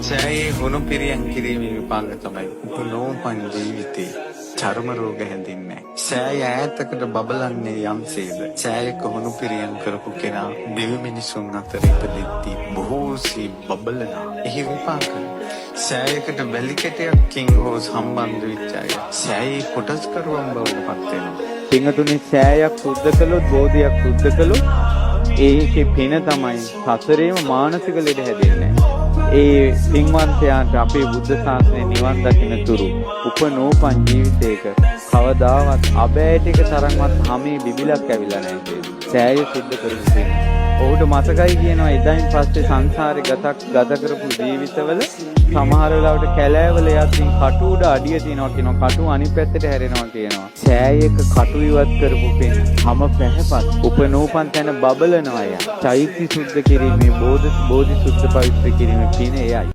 සෑයේ හුණු පිරියම් කිරීමේ විපාක තමයි උපනෝපන් ජීවිතේ චර්ම රෝග හැදින්නේ. සෑය ඈතකට බබලන්නේ යම්සේද. සෑයක හුණු පිරියම් කරපු කෙනා දිවි මිනිසුන් අතර ඉපදෙද්දී බොහෝසේ බබලනවා. එහි විපාක සෑයකට වැලි කැටයක්කින් හෝ සම්බන්ධ වෙච්ච අය සෑයේ කොටස්කරුවන් බවට පත් වෙනවා. පින්වතුනි, සෑයක් සුද්ධ කළොත්, බෝධියක් සුද්ධ කළොත් ඒකේ පින තමයි සසරේම මානසික ලෙඩ හැදෙන්නේ. ඒ පින්වන්තයාට අපේ බුද්ධ ශාසනය නිවන් දකින්න තුරු උපනෝපන් ජීවිතයක කවදාවත් අබෑටික තරම්වත් හැමේ බිබිලක් ඇවිල්ලා නැහැ. සෑය සිද්ධ කරගන්න. ඔහුට මතකයි කියනවා එදායින් පස්සේ සංසාරේ ගත කරපු ජීවිතවල සමහර වෙලාවට කැලෑවල යද්දී කටු උඩ අඩිය තියනවා කියනවා, කටු අනිත් පැත්තට හැරෙනවා කියනවා. සෑයක කටු ඉවත් කරපු පින් හැම පැහැපත් උපනෝපන් තැන බබලනවා. චෛත්‍ය සුද්ධ කිරීමේ බෝධි සුද්ධ පවිත්‍ර කිරීමේ පින එයයි.